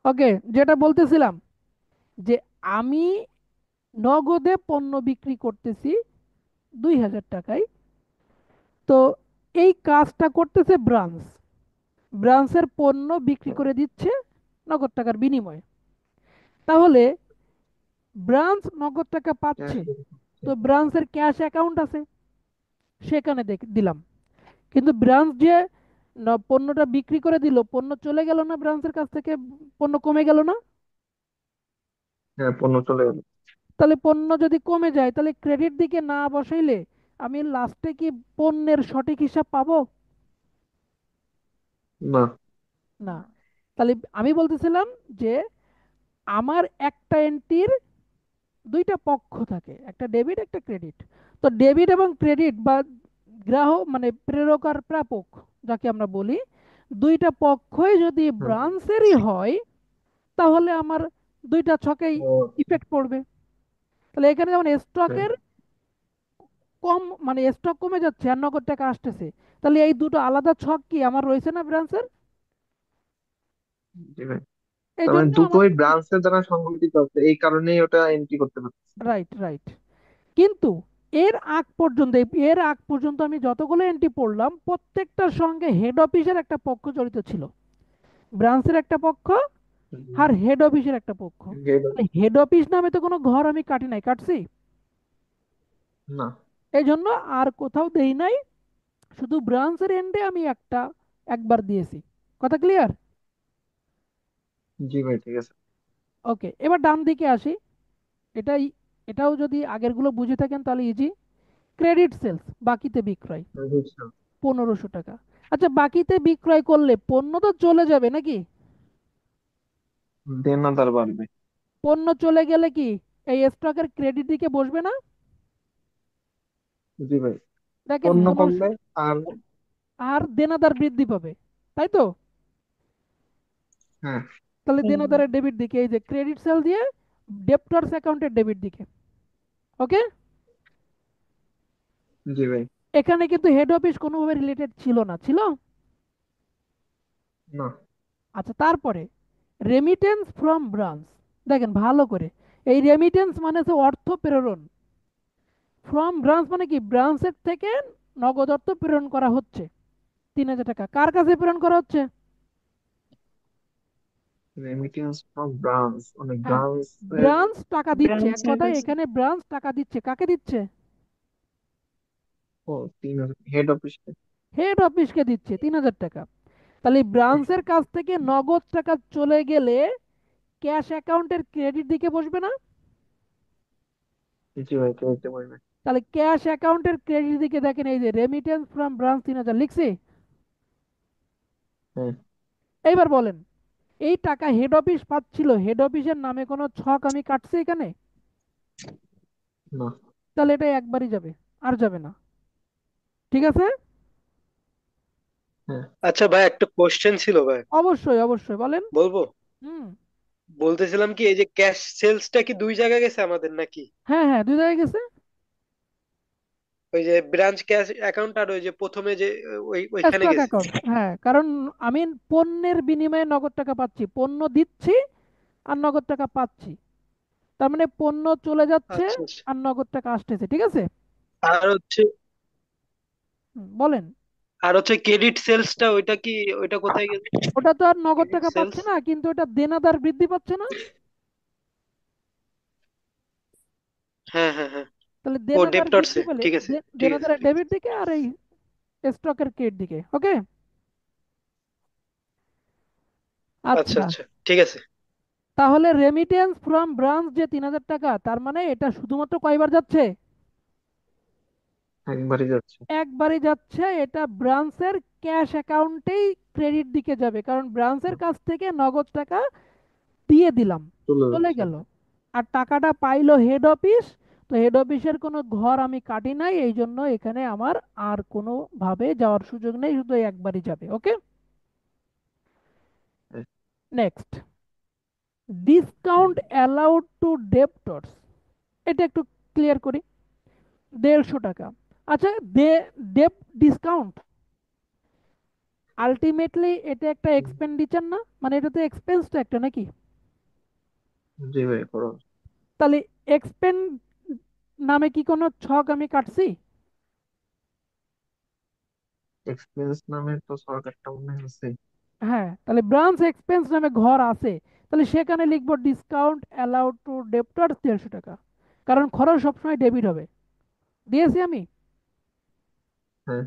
ওকে, যেটা বলতেছিলাম যে আমি নগদে পণ্য বিক্রি করতেছি 2000 টাকায়। তো এই কাজটা করতেছে ব্রাঞ্চ, ব্রাঞ্চের পণ্য বিক্রি করে দিচ্ছে নগদ টাকার বিনিময়ে। তাহলে ব্রাঞ্চ নগদ টাকা ক্যাশ পাচ্ছে, হচ্ছে। তো ব্রাঞ্চের ক্যাশ অ্যাকাউন্ট আছে, সেখানে দিলাম। কিন্তু ব্রাঞ্চ যে পণ্যটা বিক্রি করে দিল, পণ্য চলে গেল না ব্রাঞ্চের কাছ থেকে, পণ্য কমে গেল না? হ্যাঁ, পণ্য চলে গেল। তাহলে পণ্য যদি কমে যায়, তাহলে ক্রেডিট দিকে না বসাইলে আমি লাস্টে কি পণ্যের সঠিক হিসাব পাবো? না। না। তাহলে আমি বলতেছিলাম যে আমার একটা এন্ট্রির দুইটা পক্ষ থাকে, একটা ডেবিট একটা ক্রেডিট। তো ডেবিট এবং ক্রেডিট বা গ্রাহক মানে প্রেরক আর প্রাপক যাকে আমরা বলি, দুইটা পক্ষই যদি হ্যাঁ। ব্রাঞ্চেরই হয়, তাহলে আমার দুইটা ছকেই ও আচ্ছা। ইফেক্ট পড়বে। তাহলে এখানে যেমন হ্যাঁ। স্টকের কম মানে স্টক কমে যাচ্ছে আর নগদ টাকা আসতেছে, তাহলে এই দুটো আলাদা ছক কি আমার রয়েছে না ব্রাঞ্চের? জি ভাই। এই তার মানে জন্য আমার, দুটোই ব্রাঞ্চের দ্বারা সংগঠিত আছে, এই কারণেই ওটা এন্ট্রি করতে পারছে। Right right. কিন্তু এর আগ পর্যন্ত আমি যতগুলো এন্ট্রি পড়লাম, প্রত্যেকটার সঙ্গে হেড অফিসের একটা পক্ষ জড়িত ছিল, ব্রাঞ্চের একটা পক্ষ আর হেড অফিসের একটা পক্ষ। হেড অফিস নামে তো কোনো ঘর আমি কাটি নাই, কাটছি? না। এই জন্য আর কোথাও দেই নাই, শুধু ব্রাঞ্চের এন্ডে আমি একবার দিয়েছি। কথা ক্লিয়ার? জি ভাই, ঠিক আছে। ওকে, এবার ডান দিকে আসি। এটাই, এটাও যদি আগেরগুলো বুঝে থাকেন তাহলে ইজি। ক্রেডিট সেলস, বাকিতে বিক্রয়, বুঝছো। 1500 টাকা। আচ্ছা, বাকিতে বিক্রয় করলে পণ্য তো চলে যাবে নাকি? দেনাদার বাড়বে। পণ্য চলে গেলে কি এই স্টকের ক্রেডিট দিকে বসবে না? জি ভাই। দেখেন পণ্য মনে কমবে। আর আর দেনাদার বৃদ্ধি পাবে, তাই তো? হ্যাঁ। তাহলে দেনাদারের ডেবিট দিকে, এই যে ক্রেডিট সেল দিয়ে ডেপ্টরস অ্যাকাউন্টের ডেবিট দিকে। ওকে। জি ভাই। এখানে কিন্তু হেড অফিস কোনোভাবে রিলেটেড ছিল না, ছিল? না। আচ্ছা, তারপরে রেমিটেন্স ফ্রম ব্রাঞ্চ। দেখেন ভালো করে, এই রেমিটেন্স মানে হচ্ছে অর্থ প্রেরণ। ফ্রম ব্রাঞ্চ মানে কি, ব্রাঞ্চের থেকে নগদ অর্থ প্রেরণ করা হচ্ছে 3000 টাকা। কার কাছে প্রেরণ করা হচ্ছে? রেমিটেন্স ফ্রম ব্রাঞ্চ, মানে হ্যাঁ, ব্রাঞ্চের। ব্রাঞ্চ টাকা দিচ্ছে, এক ব্রাঞ্চের কথায় কাছে। এখানে ব্রাঞ্চ টাকা দিচ্ছে, কাকে দিচ্ছে? ও, 3,000 হেড অফিস। হেড অফিসকে দিচ্ছে 3000 টাকা। তাহলে ব্রাঞ্চের কাছ থেকে নগদ টাকা চলে গেলে ক্যাশ অ্যাকাউন্টের ক্রেডিট দিকে বসবে না? জি ভাই, ক্রেডিটে পড়বে। তাহলে ক্যাশ অ্যাকাউন্টের ক্রেডিট দিকে দেখেন, এই যে রেমিটেন্স ফ্রম ব্রাঞ্চ 3000 লিখছি। হ্যাঁ। এইবার বলেন, এই টাকা হেড অফিস পাচ্ছিল, হেড অফিসের নামে কোনো ছক আমি কাটছি এখানে? না। তাহলে এটা একবারই যাবে, আর যাবে না। ঠিক আছে? হ্যাঁ। আচ্ছা ভাই, একটা কোশ্চেন ছিল ভাই। অবশ্যই অবশ্যই, বলেন। বলবো? হুম। বলতেছিলাম কি, এই যে ক্যাশ সেলসটা কি দুই জায়গায় গেছে আমাদের নাকি? হ্যাঁ হ্যাঁ, দুই জায়গায় গেছে। ওই যে ব্রাঞ্চ ক্যাশ অ্যাকাউন্ট আর ওই যে প্রথমে যে ওইখানে স্টক গেছে। অ্যাকাউন্ট, হ্যাঁ, কারণ আমি পণ্যের বিনিময়ে নগদ টাকা পাচ্ছি, পণ্য দিচ্ছি আর নগদ টাকা পাচ্ছি। তার মানে পণ্য চলে যাচ্ছে আচ্ছা আচ্ছা। আর নগদ টাকা আসতেছে, ঠিক আছে? আর হচ্ছে বলেন। ক্রেডিট সেলসটা, ওইটা কি, ওইটা কোথায় গেছে? ওটা তো আর নগদ ক্রেডিট টাকা সেলস। পাচ্ছে না, কিন্তু ওটা দেনাদার বৃদ্ধি পাচ্ছে না? হ্যাঁ হ্যাঁ হ্যাঁ। তাহলে ও, দেনাদার বৃদ্ধি ডেপ্টরসে, পেলে ঠিক আছে ঠিক আছে দেনাদারের ঠিক আছে। ডেবিট দিকে আর এই স্টকের ক্রেডিট দিকে। ওকে। আচ্ছা আচ্ছা, আচ্ছা, ঠিক আছে। তাহলে রেমিটেন্স ফ্রম ব্রাঞ্চ যে 3000 টাকা, তার মানে এটা শুধুমাত্র কয়বার যাচ্ছে? একবারই যাচ্ছে। একবারই যাচ্ছে। এটা ব্রাঞ্চের ক্যাশ অ্যাকাউন্টেই ক্রেডিট দিকে যাবে, কারণ ব্রাঞ্চের কাছ থেকে নগদ টাকা দিয়ে দিলাম, চলে চলে যাচ্ছে। গেল। আর টাকাটা পাইলো হেড অফিস। তো হেড অফিসের কোনো ঘর আমি কাটি নাই, এই জন্য এখানে আমার আর কোনো ভাবে যাওয়ার সুযোগ নেই, শুধু এই একবারই যাবে। ওকে। হ্যাঁ। Next, discount allowed to debtors. এটা একটু ক্লিয়ার করি। 150 টাকা। আচ্ছা, ডেপ ডিসকাউন্ট, আলটিমেটলি এটা একটা এক্সপেন্ডিচার না, মানে এটা তো এক্সপেন্স তো একটা নাকি? জি ভাই খরচ। তাহলে এক্সপেন্ড নামে কি কোনো ছক আমি কাটছি? এক্সপেন্স নামে তো সরকারটা মনে হয় আছে। হ্যাঁ, তাহলে ব্রাঞ্চ এক্সপেন্স নামে ঘর আছে, তাহলে সেখানে লিখবো ডিসকাউন্ট অ্যালাউড টু ডেপ্টরস 150 টাকা, কারণ খরচ সবসময় ডেবিট হবে। দিয়েছি আমি। হ্যাঁ।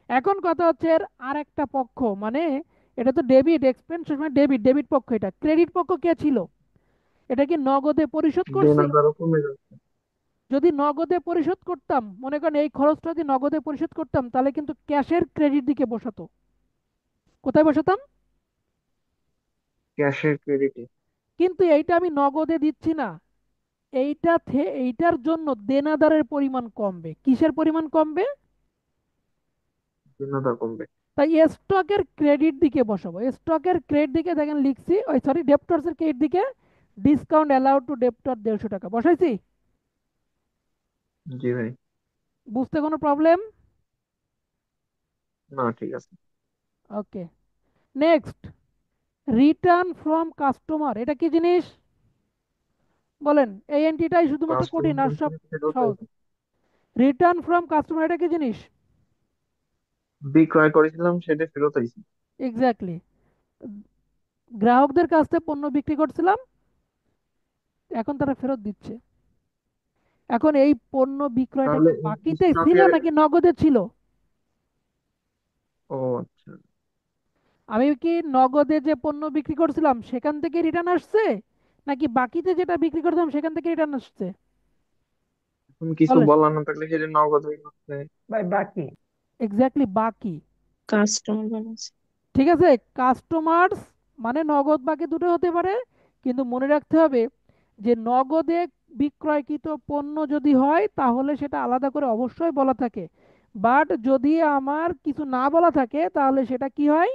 এখন কথা হচ্ছে এর আর একটা পক্ষ, মানে এটা তো ডেবিট, এক্সপেন্স সবসময় ডেবিট, ডেবিট পক্ষ। এটা ক্রেডিট পক্ষ কে ছিল? এটা কি নগদে পরিশোধ করছি? দেনাদারও কমে যাচ্ছে। যদি নগদে পরিশোধ করতাম, মনে করেন এই খরচটা যদি নগদে পরিশোধ করতাম, তাহলে কিন্তু ক্যাশের ক্রেডিট দিকে বসাতো। কোথায় বসাতাম? ক্যাশের ক্রেডিটে। কিন্তু এইটা আমি নগদে দিচ্ছি না, এইটার জন্য দেনাদারের পরিমাণ কমবে। কিসের পরিমাণ কমবে? দেনাদার কমবে। তাই স্টকের ক্রেডিট দিকে বসাবো। স্টকের ক্রেডিট দিকে দেখেন লিখছি, ওই সরি, ডেপ্টরসের ক্রেডিট দিকে ডিসকাউন্ট অ্যালাউড টু ডেপ্টর 150 টাকা বসাইছি। জি ভাই। বুঝতে কোনো প্রবলেম? না ঠিক আছে। ওকে, নেক্সট, রিটার্ন ফ্রম কাস্টমার, এটা কি জিনিস বলেন? এই এন্ট্রিটাই শুধুমাত্র কঠিন, কাস্টমার আর সব সেটাও তাই। সহজ। রিটার্ন ফ্রম কাস্টমার এটা কি জিনিস? বিক্রয় করেছিলাম সেটা ফেরত আইছি। এক্স্যাক্টলি, গ্রাহকদের কাছ থেকে পণ্য বিক্রি করছিলাম, এখন তারা ফেরত দিচ্ছে। এখন এই পণ্য বিক্রয়টা তাহলে কি বাকিতে ছিল স্টকের। নাকি নগদে ছিল? ও আচ্ছা। আমি কি নগদে যে পণ্য বিক্রি করছিলাম সেখান থেকে রিটার্ন আসছে, নাকি বাকিতে যেটা বিক্রি করছিলাম সেখান থেকে রিটার্ন আসছে? এখন কিছু বলেন। বলার না থাকলে সেটা নগদ হয়ে যাচ্ছে। ভাই বাকি। এক্স্যাক্টলি, বাকি। Customer balance. ঠিক আছে, কাস্টমার্স মানে নগদ বাকি দুটো হতে পারে, কিন্তু মনে রাখতে হবে যে নগদে বিক্রয়কৃত পণ্য যদি হয় তাহলে সেটা আলাদা করে অবশ্যই বলা থাকে। বাট যদি আমার কিছু না বলা থাকে তাহলে সেটা কি হয়?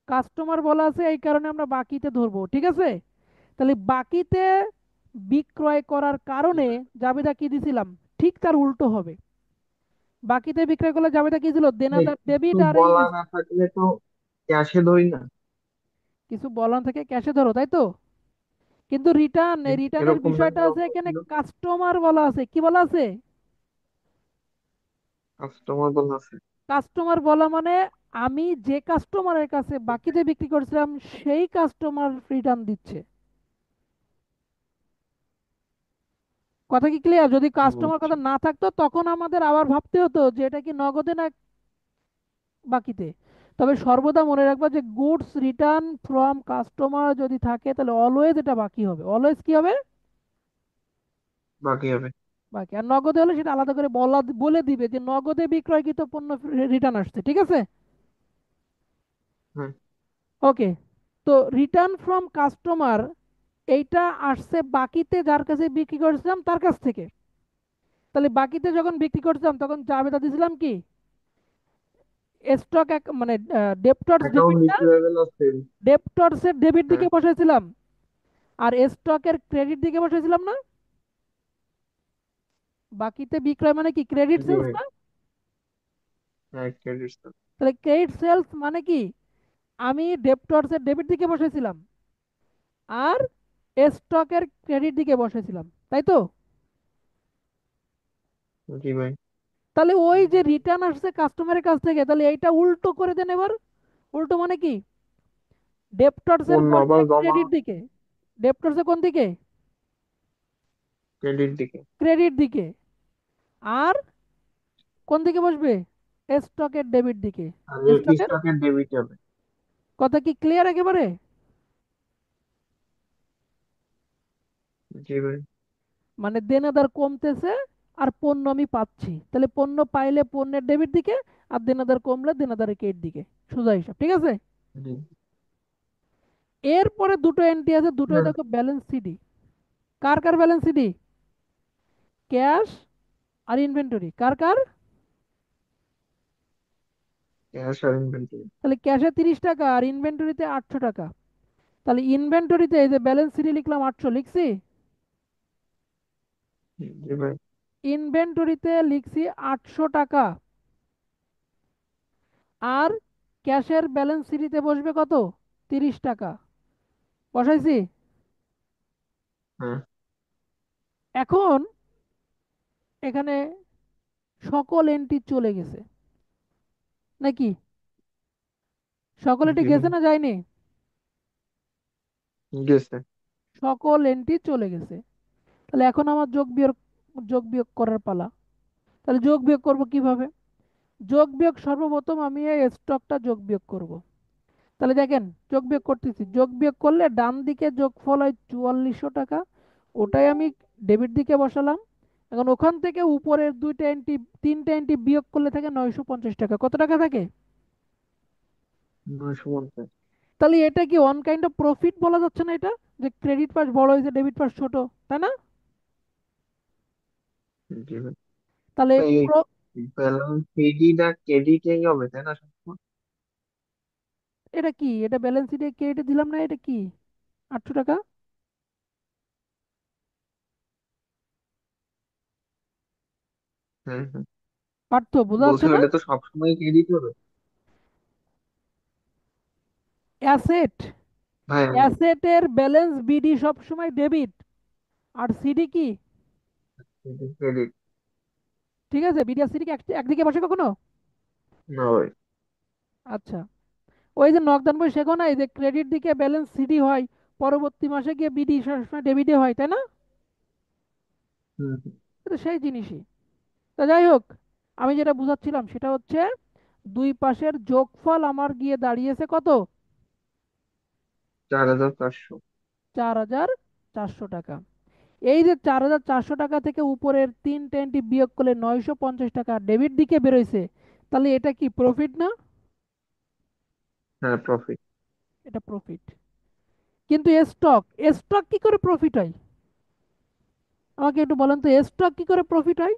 কাস্টমার বলা আছে, এই কারণে আমরা বাকিতে ধরবো। ঠিক আছে, তাহলে বাকিতে বিক্রয় করার কারণে জাবেদা কি দিছিলাম? ঠিক তার উল্টো হবে। বাকিতে বিক্রয় করলে জাবেদা কি ছিল? ভাই, দেনাদার কিছু ডেবিট, আর এই বলা না থাকলে তো ক্যাশে ধরি না। কিছু বলান থেকে ক্যাশে ধরো, তাই তো? কিন্তু রিটার্নের এরকম না বিষয়টা আছে, এরকম এখানে ছিল। কাস্টমার বলা আছে। কি বলা আছে? কাস্টমার বলা আছে। কাস্টমার বলা মানে আমি যে কাস্টমারের কাছে বাকিতে বিক্রি করছিলাম সেই কাস্টমার রিটার্ন দিচ্ছে। কথা কি ক্লিয়ার? যদি ও কাস্টমার আচ্ছা। কথা না থাকতো তখন আমাদের আবার ভাবতে হতো যে এটা কি নগদে না বাকিতে। তবে সর্বদা মনে রাখবা যে গুডস রিটার্ন ফ্রম কাস্টমার যদি থাকে তাহলে অলওয়েজ এটা বাকি হবে। অলওয়েজ কি হবে? বাকি হবে। বাকি। আর নগদে হলে সেটা আলাদা করে বলে দিবে যে নগদে বিক্রয়কৃত পণ্য রিটার্ন আসছে। ঠিক আছে, হ্যাঁ। ওকে। তো রিটার্ন ফ্রম কাস্টমার এইটা আসছে বাকিতে যার কাছে বিক্রি করেছিলাম তার কাছ থেকে। তাহলে বাকিতে যখন বিক্রি করছিলাম তখন জাবেদা দিয়েছিলাম কি? স্টক মানে ডেপ্টরস অ্যাকাউন্ট ডেবিটটা রিসিভেবল আছে। ডেপ্টরস এর ডেবিট হ্যাঁ। দিকে বসাইছিলাম, আর স্টকের ক্রেডিট দিকে বসাইছিলাম না? বাকিতে বিক্রয় মানে কি? ক্রেডিট জি সেলস ভাই। না? হ্যাঁ ক্রেডিট। তাহলে ক্রেডিট সেলস মানে কি? আমি ডেপ্টরস এর ডেবিট দিকে বসাইছিলাম আর স্টকের ক্রেডিট দিকে বসাইছিলাম, তাই তো? জি ভাই। তাহলে ওই যে রিটার্ন আসছে কাস্টমারের কাছ থেকে, তাহলে এইটা উল্টো করে দেন এবার। উল্টো মানে কি? ডেপ্টরস এর পণ্য বসবে আবার জমা। ক্রেডিট দিকে। ডেপ্টরস এর কোন দিকে? ক্রেডিট দিকে। ক্রেডিট দিকে। আর কোন দিকে বসবে? স্টকের ডেবিট দিকে। আর স্টকের। স্টকের ডেবিট হবে। কথা কি ক্লিয়ার একেবারে? জি ভাই। মানে দেনাদার কমতেছে আর পণ্য আমি পাচ্ছি, তাহলে পণ্য পাইলে পণ্যের ডেবিট দিকে, আর দেনাদার কমলে দেনাদারের ক্রেডিট দিকে। সোজা হিসাব, ঠিক আছে? জি। এরপরে দুটো এন্ট্রি আছে, দুটোই হ্যাঁ। দেখো ব্যালেন্স সিডি। কার কার ব্যালেন্স সিডি? ক্যাশ আর ইনভেন্টরি। কার কার? ক্যাশ আর ইনভেন্টরি। তাহলে ক্যাশে 30 টাকা আর ইনভেন্টরিতে 800 টাকা। তাহলে ইনভেন্টরিতে এই যে ব্যালেন্স সিডি লিখলাম 800, লিখছি। জি ভাই। ইনভেন্টরিতে লিখছি 800 টাকা। আর ক্যাশের ব্যালেন্স সিটিতে বসবে কত? 30 টাকা। বসাইছি। হ্যাঁ। এখন এখানে সকল এন্ট্রি চলে গেছে নাকি? সকল এন্ট্রি জি, গেছে না যায়নি? গেছে। সকল এন্ট্রি চলে গেছে। তাহলে এখন আমার যোগ বিয়োগ করার পালা। তাহলে যোগ বিয়োগ করব কিভাবে? যোগ বিয়োগ সর্বপ্রথম আমি এই স্টকটা যোগ বিয়োগ করব। তাহলে দেখেন, যোগ বিয়োগ করতেছি। যোগ বিয়োগ করলে ডান দিকে যোগফল হয় 4400 টাকা, ওটাই আমি ডেবিট দিকে বসালাম। এখন ওখান থেকে উপরের দুইটা এন্ট্রি, তিনটা এন্ট্রি বিয়োগ করলে থাকে 950 টাকা। কত টাকা থাকে? 950। তাহলে এটা কি ওয়ান কাইন্ড অফ প্রফিট বলা যাচ্ছে না এটা? যে ক্রেডিট পাস বড় হয়েছে, ডেবিট পাস ছোট, তাই না? জি ভাই। তাহলে তো এই ব্যালেন্স ক্রেডিট আর ক্রেডিটেই হবে তাই না সবসময়? এটা কি? এটা ব্যালেন্স শিটে কেটে দিলাম না, এটা কি? 800 টাকা। হ্যাঁ, হ্যাঁ। পার্থ, বোঝা বলছি যাচ্ছে না? ওটা তো সবসময় ক্রেডিট হবে। অ্যাসেট, ভাই অ্যাসেটের ব্যালেন্স বিডি সব সময় ডেবিট, আর সিডি কি? ক্রেডিট। ঠিক আছে, বিডি আর সিডি কি একদিকে বসে কখনো? না ভাই। আচ্ছা, ওই যে নকদান বই শেখো নাই যে ক্রেডিট দিকে ব্যালেন্স সিডি হয়, পরবর্তী মাসে গিয়ে বিডি সবসময় ডেবিটে হয়, তাই না? হুম, হুম। এটা সেই জিনিসই। তো যাই হোক, আমি যেটা বুঝাচ্ছিলাম সেটা হচ্ছে দুই পাশের যোগফল আমার গিয়ে দাঁড়িয়েছে কত? 4400। 4400 টাকা। এই যে 4400 টাকা থেকে উপরের তিন টেনটি বিয়োগ করলে 950 টাকা ডেবিট দিকে বেরোইছে, তাহলে এটা কি প্রফিট না? হ্যাঁ, প্রফিট। এটা প্রফিট। কিন্তু স্টক, স্টক কি করে প্রফিট হয়? আমাকে একটু বলেন তো, স্টক কি করে প্রফিট হয়?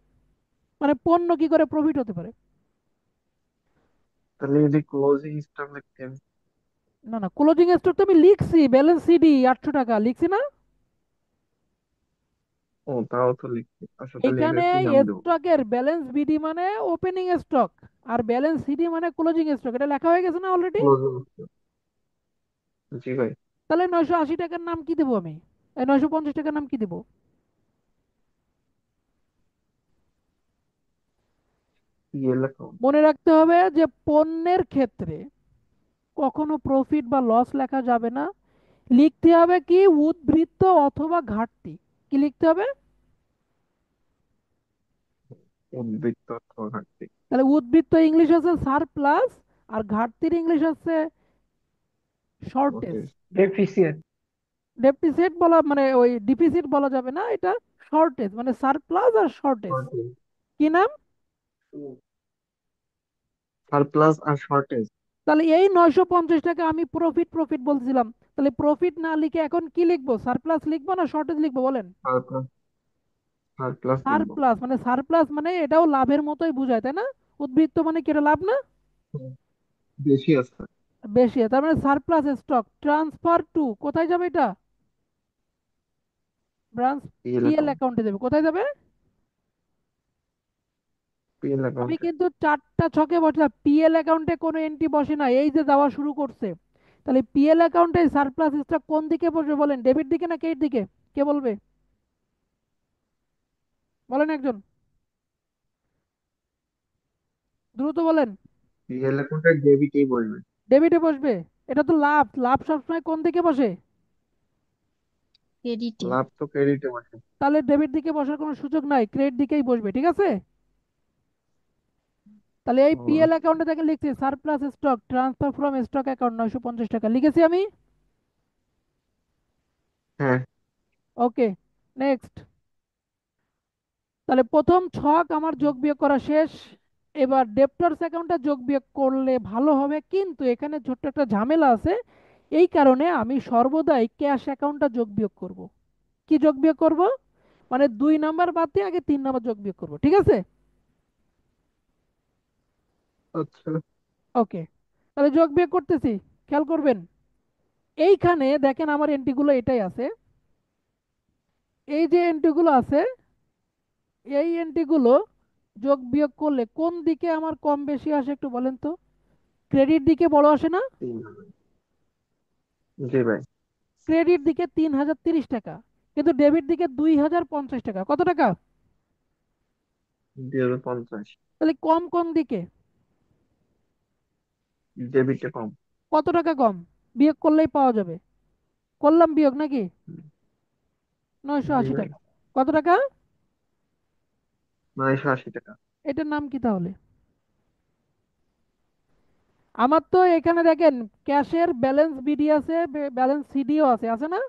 মানে পণ্য কি করে প্রফিট হতে পারে? তাহলে যদি ক্লোজিং স্টক লিখতেন। না না, ক্লোজিং স্টক তো আমি লিখছি, ব্যালেন্স সিডি 800 টাকা লিখছি না? ও, তাও তো লিখতে। আচ্ছা, তাহলে এটা এখানে কি নাম দেবো? স্টকের ব্যালেন্স বিডি মানে ওপেনিং স্টক, আর ব্যালেন্স সিডি মানে ক্লোজিং স্টক, এটা লেখা হয়ে গেছে না অলরেডি? Closing stock. জি ভাই। তাহলে 980 টাকার নাম কি দেবো আমি? 950 টাকার নাম কি দেবো? PL account. মনে রাখতে হবে যে পণ্যের ক্ষেত্রে কখনো প্রফিট বা লস লেখা যাবে না। লিখতে হবে কি? উদ্বৃত্ত অথবা ঘাটতি। কি লিখতে হবে? উদ্বৃত্ত অথবা ঘাটতি। তাহলে উদ্বৃত্ত ইংলিশ হচ্ছে সারপ্লাস, আর ঘাটতির ইংলিশ হচ্ছে ওকে। শর্টেজ। ডেফিসিয়েন্ট। ডেফিসিট বলা মানে ওই ডিফিসিট বলা যাবে না, এটা শর্টেজ মানে সারপ্লাস আর শর্টেজ। কি নাম? সারপ্লাস আর শর্টেজ। তাহলে এই 950 টাকা আমি প্রফিট প্রফিট বলছিলাম, তাহলে প্রফিট না লিখে এখন কি লিখবো? সারপ্লাস লিখবো না শর্টেজ লিখবো বলেন? সারপ্লাস। সারপ্লাস লিখবো। সারপ্লাস মানে, সারপ্লাস মানে এটাও লাভের মতোই বোঝায়, তাই না? উদ্বৃত্ত মানে কি, এটা লাভ না? হুম, বেশি আছে। বেশি, তার মানে সারপ্লাস স্টক ট্রান্সফার টু কোথায় যাবে এটা? Branch PL PL account. অ্যাকাউন্টে যাবে। কোথায় যাবে? পিএল আমি অ্যাকাউন্টে। কিন্তু চারটা ছকে বসলাম, পিএল অ্যাকাউন্টে কোনো এন্ট্রি বসে না, এই যে যাওয়া শুরু করছে। তাহলে পিএল অ্যাকাউন্টে সারপ্লাস স্টক কোন দিকে বসবে বলেন? ডেবিট দিকে না ক্রেডিট দিকে? কে বলবে? বলেন একজন, দ্রুত বলেন। পিএল অ্যাকাউন্টে ডেবিটেই বলবে। ডেবিটে বসবে। এটা তো লাভ, লাভ সবসময় কোন দিকে বসে? ক্রেডিটে। লাভ তো ক্রেডিটে বসে। তাহলে ডেবিট দিকে বসার কোনো সুযোগ নাই, ক্রেডিট দিকেই বসবে, ঠিক আছে? তাহলে এই ও, পিএল অ্যাকাউন্টে থেকে লিখছি surplus stock transfer from stock account 950 টাকা লিখেছি আমি। হ্যাঁ। ওকে, নেক্সট। তাহলে প্রথম ছক আমার যোগ বিয়োগ করা শেষ। এবার ডেপ্টরস অ্যাকাউন্টে যোগ বিয়োগ করলে ভালো হবে, কিন্তু এখানে ছোট্ট একটা ঝামেলা আছে। এই কারণে আমি সর্বদাই ক্যাশ অ্যাকাউন্টটা যোগ বিয়োগ করব। কি যোগ বিয়োগ করব? মানে 2 নাম্বার বাদ দিয়ে আগে 3 নাম্বার যোগ বিয়োগ করব, ঠিক আছে? আচ্ছা। ওকে, তাহলে যোগ বিয়োগ করতেছি। খেয়াল করবেন, এইখানে দেখেন আমার এন্ট্রিগুলো এটাই আছে। এই যে এন্ট্রিগুলো আছে, এই এন্ট্রিগুলো যোগ বিয়োগ করলে কোন দিকে আমার কম বেশি আসে একটু বলেন তো? ক্রেডিট দিকে বড় আসে না? 3,000। জি ভাই। ক্রেডিট দিকে 3,030 টাকা, কিন্তু ডেবিট দিকে 2,050 টাকা। কত টাকা? 2,050। তাহলে কম কোন দিকে? ডেবিটে কম। কত টাকা কম? বিয়োগ করলেই পাওয়া যাবে। করলাম বিয়োগ নাকি? নয়শো জি আশি ভাই। টাকা কত টাকা? 980 টাকা। এটার নাম কি তাহলে? আমার তো এখানে দেখেন, ক্যাশের ব্যালেন্স বিডি আছে, ব্যালেন্স সিডিও আছে, আছে না?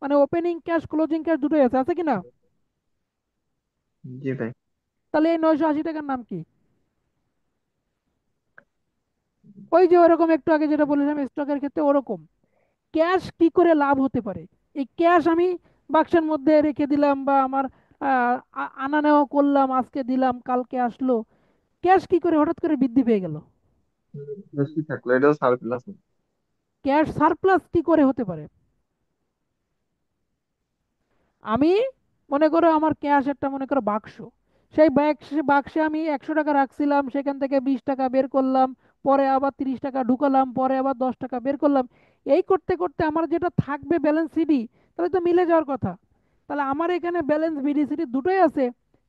মানে ওপেনিং ক্যাশ ক্লোজিং ক্যাশ দুটোই আছে, আছে কি না? জি ভাই। তাহলে এই 980 টাকার নাম কি? ওই যে ওরকম একটু আগে যেটা বলেছিলাম স্টকের ক্ষেত্রে ওরকম। ক্যাশ কি করে লাভ হতে পারে? এই ক্যাশ আমি বাক্সের মধ্যে রেখে দিলাম, বা আমার আনা নেওয়া করলাম, আজকে দিলাম কালকে আসলো, ক্যাশ কি করে হঠাৎ করে বৃদ্ধি পেয়ে গেল? বেশি থাকলো, এটাও সারপ্লাস। ক্যাশ সারপ্লাস কি করে হতে পারে? আমি মনে করো আমার ক্যাশ একটা মনে করো বাক্স, সেই বাক্সে বাক্সে আমি 100 টাকা রাখছিলাম, সেখান থেকে 20 টাকা বের করলাম, পরে আবার 30 টাকা ঢুকালাম, পরে আবার 10 টাকা বের করলাম। এই করতে করতে আমার যেটা থাকবে ব্যালেন্স সিডি, তাহলে তো মিলে যাওয়ার কথা। তাহলে আমার এখানে ব্যালেন্স বিডি সিডি দুটোই আছে,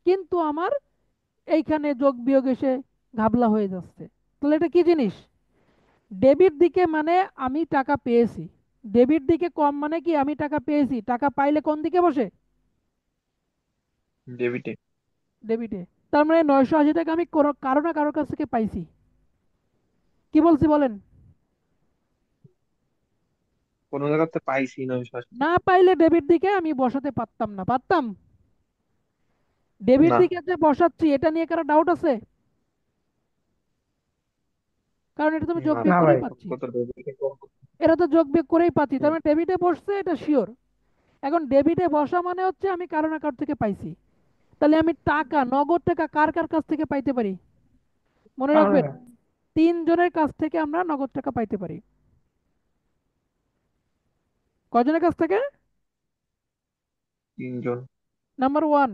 কিন্তু আমার এইখানে যোগ বিয়োগ এসে ঘাবলা হয়ে যাচ্ছে। তাহলে এটা কি জিনিস? ডেবিট দিকে মানে আমি টাকা পেয়েছি, ডেবিট দিকে কম মানে কি আমি টাকা পেয়েছি, টাকা পাইলে কোন দিকে বসে? ডেবিটে। ডেবিটে। তার মানে 980 টাকা আমি কারো না কারোর কাছ থেকে পাইছি। কি বলছি বলেন? কোনো জায়গাতে পাইছি 980 না টাকা। পাইলে ডেবিট দিকে আমি বসাতে পারতাম না, পারতাম? ডেবিট না। দিকে যে বসাচ্ছি এটা নিয়ে কারো ডাউট আছে? কারণ এটা তো আমি যোগ না বিয়োগ না ভাই, করেই পাচ্ছি। কত ডেবিটে কম। এটা তো যোগ বিয়োগ করেই পাচ্ছি, তার হুম। মানে ডেবিটে বসছে এটা শিওর। এখন ডেবিটে বসা মানে হচ্ছে আমি কারো না কারো থেকে পাইছি। তাহলে আমি টাকা, নগদ টাকা কার কার কাছ থেকে পাইতে পারি? মনে রাখবেন, 3 জনের কাছ থেকে আমরা নগদ টাকা পাইতে পারি। কজনের কাছ থেকে? 3 জন। নাম্বার ওয়ান,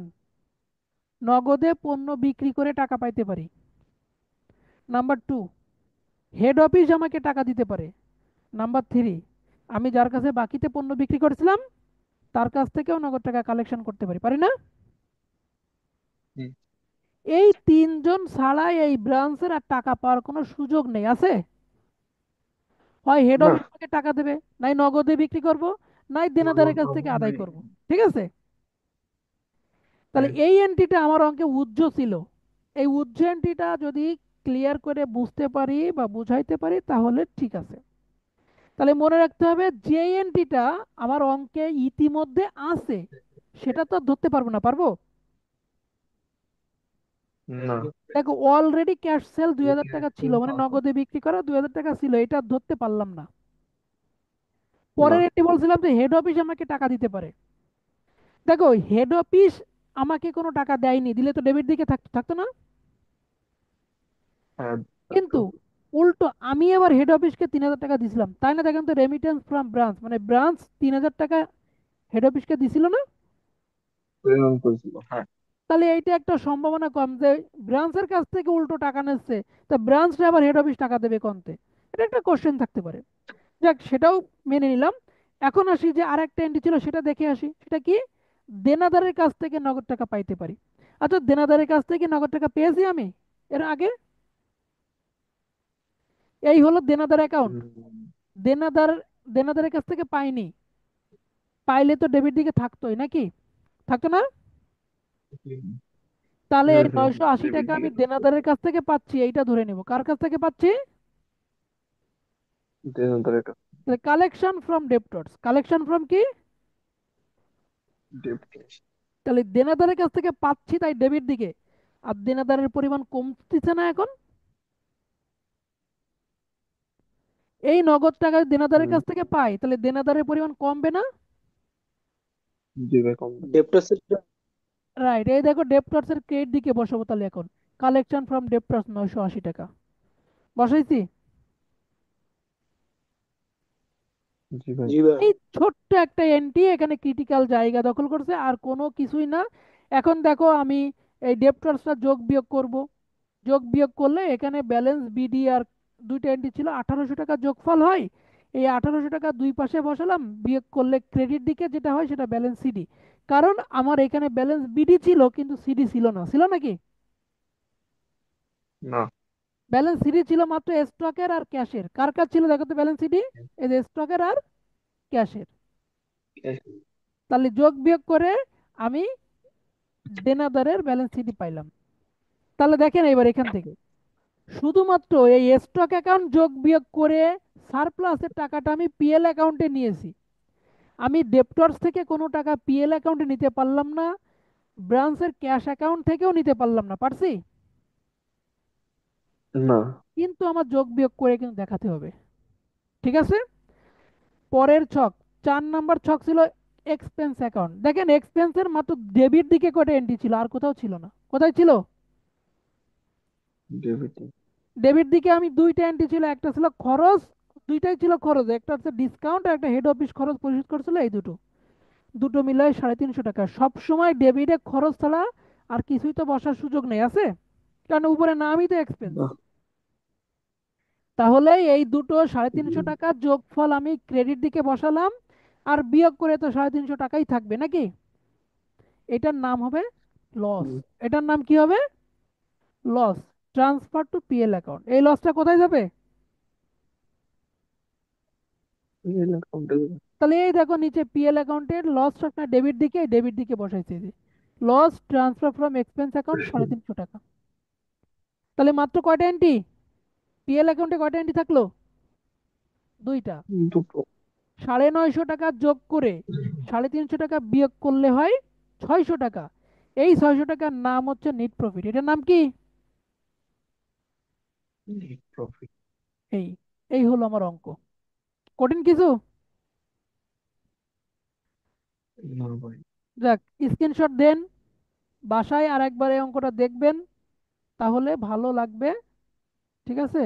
নগদে পণ্য বিক্রি করে টাকা পাইতে পারি। নাম্বার টু, হেড অফিস আমাকে টাকা দিতে পারে। নাম্বার থ্রি, আমি যার কাছে বাকিতে পণ্য বিক্রি করেছিলাম তার কাছ থেকেও নগদ টাকা কালেকশন করতে পারি, পারি না? হুম। এই 3 জন ছাড়া এই ব্রাঞ্চের আর টাকা পাওয়ার কোনো সুযোগ নেই, আছে? হয় হেড না। অফিস আমাকে টাকা দেবে, নাই নগদে বিক্রি করব, নাই দেনাদারের কাছ থেকে আদায় করব। ঠিক আছে? তাহলে হ্যাঁ। এই এন্ট্রিটা আমার অঙ্কে উজ্জ্ব ছিল। এই উজ্জ্ব এন্ট্রিটা যদি ক্লিয়ার করে বুঝতে পারি বা বুঝাইতে পারি তাহলে ঠিক আছে। তাহলে মনে রাখতে হবে যে এন্ট্রিটা আমার অঙ্কে ইতিমধ্যে আছে সেটা তো আর ধরতে পারবো না, পারবো? না। দেখো অলরেডি ক্যাশ সেল 2,000 টাকা ছিল, মানে নগদে বিক্রি করা 2,000 টাকা ছিল, এটা আর ধরতে পারলাম না। না। পরের এন্ট্রি বলছিলাম যে হেড অফিস আমাকে টাকা দিতে পারে। দেখো হেড অফিস আমাকে কোনো টাকা দেয়নি, দিলে তো ডেবিট দিকে থাকতো না? হ্যাঁ। তো কিন্তু উল্টো আমি আবার হেড অফিসকে 3,000 টাকা দিছিলাম, তাই না? দেখেন তো, রেমিটেন্স ফ্রম ব্রাঞ্চ, মানে ব্রাঞ্চ 3,000 টাকা হেড অফিসকে দিছিল না? প্রেরণ করেছিল, হ্যাঁ। তাহলে এইটা একটা সম্ভাবনা কম যে ব্রাঞ্চের কাছ থেকে উল্টো টাকা নিচ্ছে, তা ব্রাঞ্চটা আবার হেড অফিস টাকা দেবে কোনতে? এটা একটা কোশ্চেন থাকতে পারে। যাক, সেটাও মেনে নিলাম। এখন আসি যে আরেকটা এন্ট্রি ছিল, সেটা দেখে আসি। সেটা কি? দেনাদারের কাছ থেকে নগদ টাকা পাইতে পারি। আচ্ছা, দেনাদারের কাছ থেকে নগদ টাকা পেয়েছি আমি এর আগে? এই হলো দেনাদার অ্যাকাউন্ট। হুম। দেনাদার, দেনাদারের কাছ থেকে পাইনি, পাইলে তো ডেবিট দিকে থাকতোই নাকি? থাকতো না? তাহলে হুম। এই হুম। 980 টাকা ডেবিট আমি দিকে দেনাদারের কাছ থেকে পাচ্ছি, এইটা ধরে নেব। কার কাছ থেকে পাচ্ছি? দেনদারের কাছে। Collection from debtors. Collection from কি? ডেবিট। তাহলে দেনাদারের কাছ থেকে পাচ্ছি তাই ডেবিট দিকে, আর দেনাদারের পরিমাণ কমতেছে না এখন? এই নগদ টাকা দেনাদারের হুম। কাছ থেকে পাই, তাহলে দেনাদারের পরিমাণ কমবে না? জি ভাই, কম। ডেপ্টসের। রাইট, এই দেখো ডেপ্টরস এর ক্রেডিট দিকে বসাবো তাহলে এখন। কালেকশন ফ্রম ডেপ্টরস 980 টাকা বসাইছি। জি ভাই। জি ভাই। এই ছোট্ট একটা এন্ট্রি এখানে ক্রিটিক্যাল জায়গা দখল করছে, আর কোনো কিছুই না। এখন দেখো আমি এই ডেপ্টরসটা যোগ বিয়োগ করব। যোগ বিয়োগ করলে এখানে ব্যালেন্স বিডি আর দুইটা এন্ট্রি ছিল, 1800 টাকা যোগফল হয়। এই 1800 টাকা দুই পাশে বসালাম, বিয়োগ করলে ক্রেডিট দিকে যেটা হয় সেটা ব্যালেন্স সিডি। কারণ আমার এখানে ব্যালেন্স বিডি ছিল কিন্তু সিডি ছিল না, ছিল নাকি? না। ব্যালেন্স সিডি ছিল মাত্র স্টকের আর ক্যাশের। কার কার ছিল দেখো তো ব্যালেন্স সিডি? এই যে স্টকের আর ক্যাশের। তাহলে যোগ বিয়োগ করে আমি দেনাদারের ব্যালেন্স সিডি পাইলাম। তাহলে দেখেন এবার এখান থেকে শুধুমাত্র এই স্টক অ্যাকাউন্ট যোগ বিয়োগ করে সারপ্লাসের টাকাটা আমি পিএল অ্যাকাউন্টে নিয়েছি। আমি ডেপ্টরস থেকে কোনো টাকা পিএল অ্যাকাউন্টে নিতে পারলাম না, ব্রাঞ্চের ক্যাশ অ্যাকাউন্ট থেকেও নিতে পারলাম না, পারছি? না। কিন্তু আমার যোগ বিয়োগ করে কিন্তু দেখাতে হবে, ঠিক আছে? পরের ছক, 4 নাম্বার ছক ছিল এক্সপেন্স অ্যাকাউন্ট। দেখেন এক্সপেন্সের মাত্র ডেবিট দিকে কয়টা এন্ট্রি ছিল, আর কোথাও ছিল না। কোথায় ছিল? ডেবিট। ডেবিট দিকে আমি দুইটা এন্ট্রি ছিল, একটা ছিল খরচ, দুইটাই ছিল খরচ, একটা হচ্ছে ডিসকাউন্ট আর একটা হেড অফিস খরচ পরিশোধ করছিল, এই দুটো, দুটো মিলাই 350 টাকা। সব সময় ডেবিটে খরচ ছাড়া আর কিছুই তো বসার সুযোগ নেই, আছে? কারণ উপরে নামই তো এক্সপেন্স। না। তাহলে এই দুটো 350 টাকার যোগফল আমি ক্রেডিট দিকে বসালাম, আর বিয়োগ করে তো 350 টাকাই থাকবে নাকি? এটার নাম হবে লস। এটার নাম কি হবে? Loss. Transfer to PL account. এই লসটা কোথায় যাবে? তাহলে এই দেখো নিচে পিএল অ্যাকাউন্টের লস আপনার ডেবিট দিকে, ডেবিট দিকে বসাইছে যে loss transfer from expense account 350 টাকা। তাহলে মাত্র কয়টা এন্ট্রি? পিএল অ্যাকাউন্টে কয়টা এন্ট্রি থাকলো? দুইটা। দুটো। 950 টাকা যোগ করে 350 টাকা বিয়োগ করলে হয় 600 টাকা। এই 600 টাকার নাম হচ্ছে নেট প্রফিট। এটার নাম কি? প্রফিট। এই এই হলো আমার অঙ্ক। কঠিন কিছু? না ভাই। যাক, স্ক্রিনশট দেন, বাসায় আর একবার এই অঙ্কটা দেখবেন, তাহলে ভালো লাগবে, ঠিক আছে?